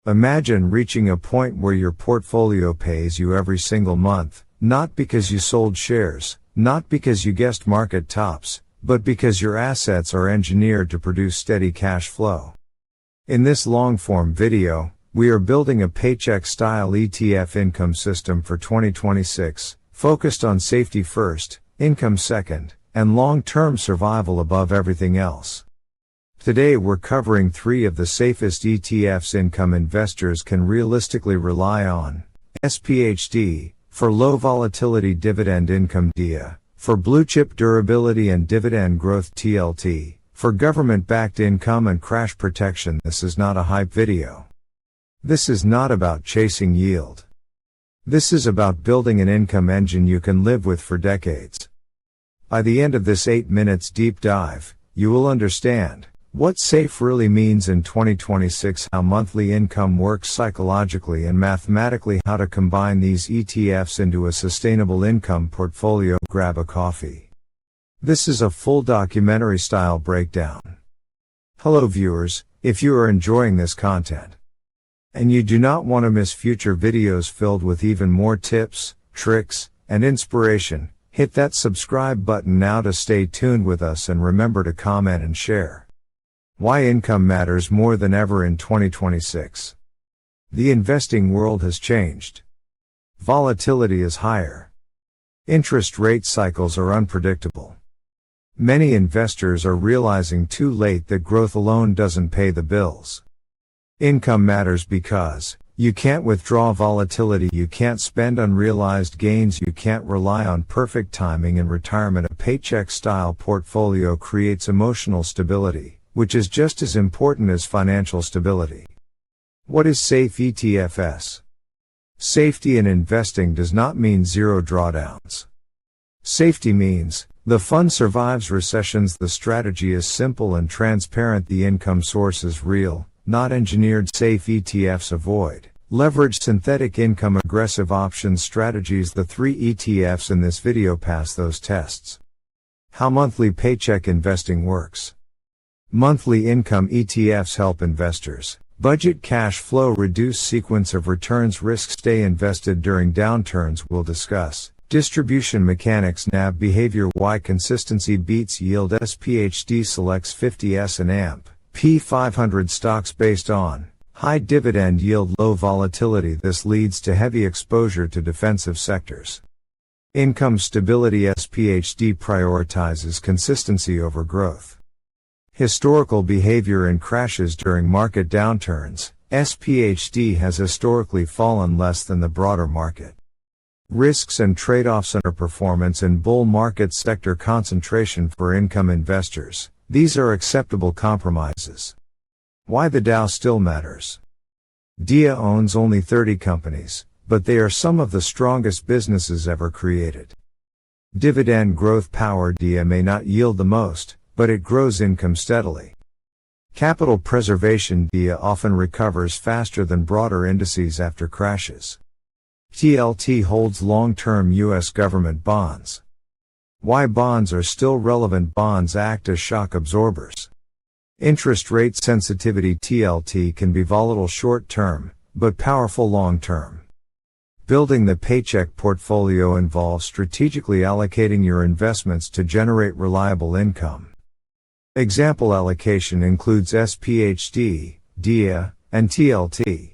Imagine reaching a point where your portfolio pays you every single month, not because you sold shares, not because you guessed market tops, but because your assets are engineered to produce steady cash flow. In this long-form video, we are building a Paycheck-Style ETF income system for 2026, focused on safety first, income second, and long-term survival above everything else. Today we're covering 3 of the safest ETFs income investors can realistically rely on. SPHD, for low volatility dividend income DIA, for blue chip durability and dividend growth TLT, for government-backed income and crash protection. This is not a hype video. This is not about chasing yield. This is about building an income engine you can live with for decades. By the end of this 8 minutes deep dive, you will understand what safe really means in 2026, how monthly income works psychologically and mathematically, how to combine these ETFs into a sustainable income portfolio. Grab a coffee. This is a full documentary style breakdown. Hello viewers, if you are enjoying this content and you do not want to miss future videos filled with even more tips, tricks, and inspiration, hit that subscribe button now to stay tuned with us, and remember to comment and share. Why income matters more than ever in 2026. The investing world has changed. Volatility is higher. Interest rate cycles are unpredictable. Many investors are realizing too late that growth alone doesn't pay the bills. Income matters because you can't withdraw volatility, you can't spend unrealized gains, you can't rely on perfect timing in retirement. A paycheck-style portfolio creates emotional stability, which is just as important as financial stability. What is safe ETFs? Safety in investing does not mean zero drawdowns. Safety means the fund survives recessions. The strategy is simple and transparent. The income source is real, not engineered. Safe ETFs avoid leverage, synthetic income, aggressive options strategies. The 3 ETFs in this video pass those tests. How monthly paycheck investing works. Monthly income ETFs help investors budget cash flow, reduce sequence of returns, risk, stay invested during downturns. We'll discuss distribution mechanics, NAV behavior, why consistency beats yield. SPHD selects 50 S&P 500 stocks based on high dividend yield, low volatility. This leads to heavy exposure to defensive sectors. Income stability. SPHD prioritizes consistency over growth. Historical behavior in crashes during market downturns. SPHD has historically fallen less than the broader market. Risks and trade-offs. Underperformance in bull markets. Sector concentration for income investors. These are acceptable compromises. Why the Dow still matters. DIA owns only 30 companies, but they are some of the strongest businesses ever created. Dividend growth power. DIA may not yield the most, but it grows income steadily. Capital preservation. DIA often recovers faster than broader indices after crashes. TLT holds long-term U.S. government bonds. Why bonds are still relevant. Bonds act as shock absorbers. Interest rate sensitivity. TLT can be volatile short-term, but powerful long-term. Building the paycheck portfolio involves strategically allocating your investments to generate reliable income. Example allocation includes SPHD, DIA, and TLT.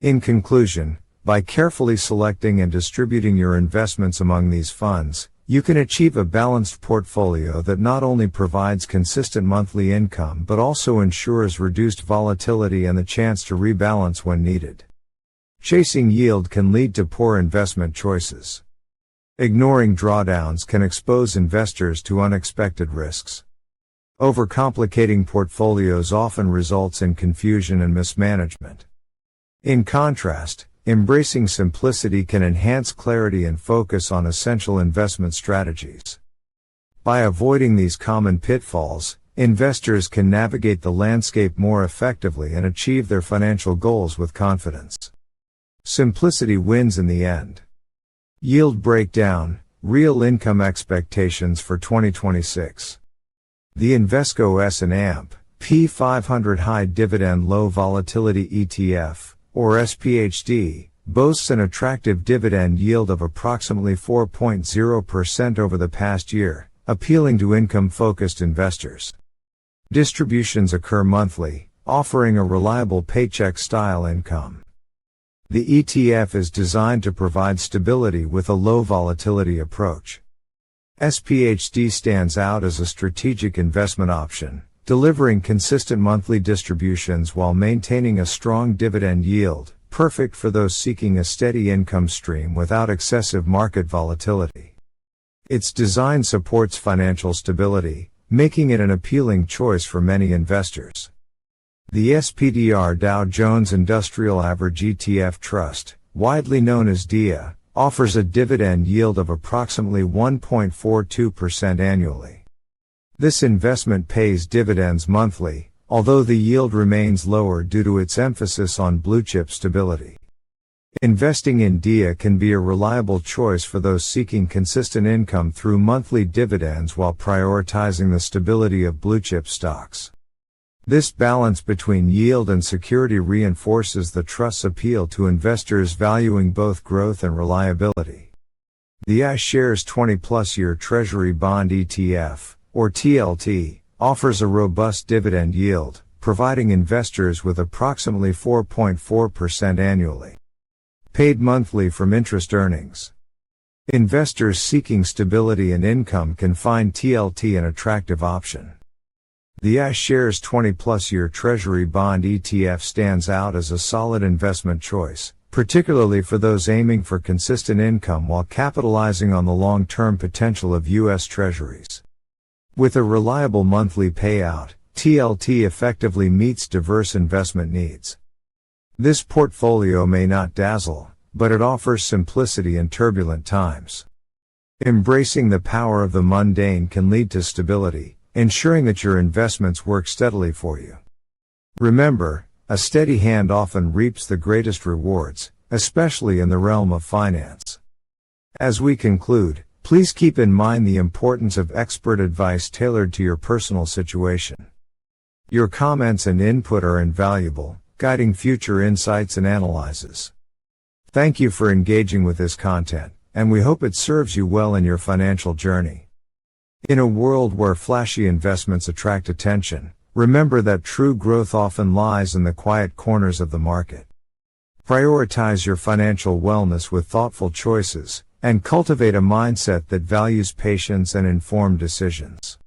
In conclusion, by carefully selecting and distributing your investments among these funds, you can achieve a balanced portfolio that not only provides consistent monthly income but also ensures reduced volatility and the chance to rebalance when needed. Chasing yield can lead to poor investment choices. Ignoring drawdowns can expose investors to unexpected risks. Overcomplicating portfolios often results in confusion and mismanagement. In contrast, embracing simplicity can enhance clarity and focus on essential investment strategies. By avoiding these common pitfalls, investors can navigate the landscape more effectively and achieve their financial goals with confidence. Simplicity wins in the end. Yield breakdown, real income expectations for 2026. The Invesco S&P P500 High Dividend Low Volatility ETF, or SPHD, boasts an attractive dividend yield of approximately 4.0% over the past year, appealing to income-focused investors. Distributions occur monthly, offering a reliable paycheck-style income. The ETF is designed to provide stability with a low volatility approach. SPHD stands out as a strategic investment option, delivering consistent monthly distributions while maintaining a strong dividend yield, perfect for those seeking a steady income stream without excessive market volatility. Its design supports financial stability, making it an appealing choice for many investors. The SPDR Dow Jones Industrial Average ETF Trust, widely known as DIA, offers a dividend yield of approximately 1.42% annually. This investment pays dividends monthly, although the yield remains lower due to its emphasis on blue-chip stability. Investing in DIA can be a reliable choice for those seeking consistent income through monthly dividends while prioritizing the stability of blue-chip stocks. This balance between yield and security reinforces the trust's appeal to investors valuing both growth and reliability. The iShares 20+ Year Treasury Bond ETF, or TLT, offers a robust dividend yield, providing investors with approximately 4.4% annually. Paid monthly from interest earnings. Investors seeking stability and income can find TLT an attractive option. The iShares 20+ Year Treasury Bond ETF stands out as a solid investment choice, particularly for those aiming for consistent income while capitalizing on the long-term potential of U.S. Treasuries. With a reliable monthly payout, TLT effectively meets diverse investment needs. This portfolio may not dazzle, but it offers simplicity in turbulent times. Embracing the power of the mundane can lead to stability, ensuring that your investments work steadily for you. Remember, a steady hand often reaps the greatest rewards, especially in the realm of finance. As we conclude, please keep in mind the importance of expert advice tailored to your personal situation. Your comments and input are invaluable, guiding future insights and analyses. Thank you for engaging with this content, and we hope it serves you well in your financial journey. In a world where flashy investments attract attention, remember that true growth often lies in the quiet corners of the market. Prioritize your financial wellness with thoughtful choices, and cultivate a mindset that values patience and informed decisions.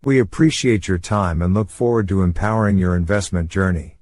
We appreciate your time and look forward to empowering your investment journey.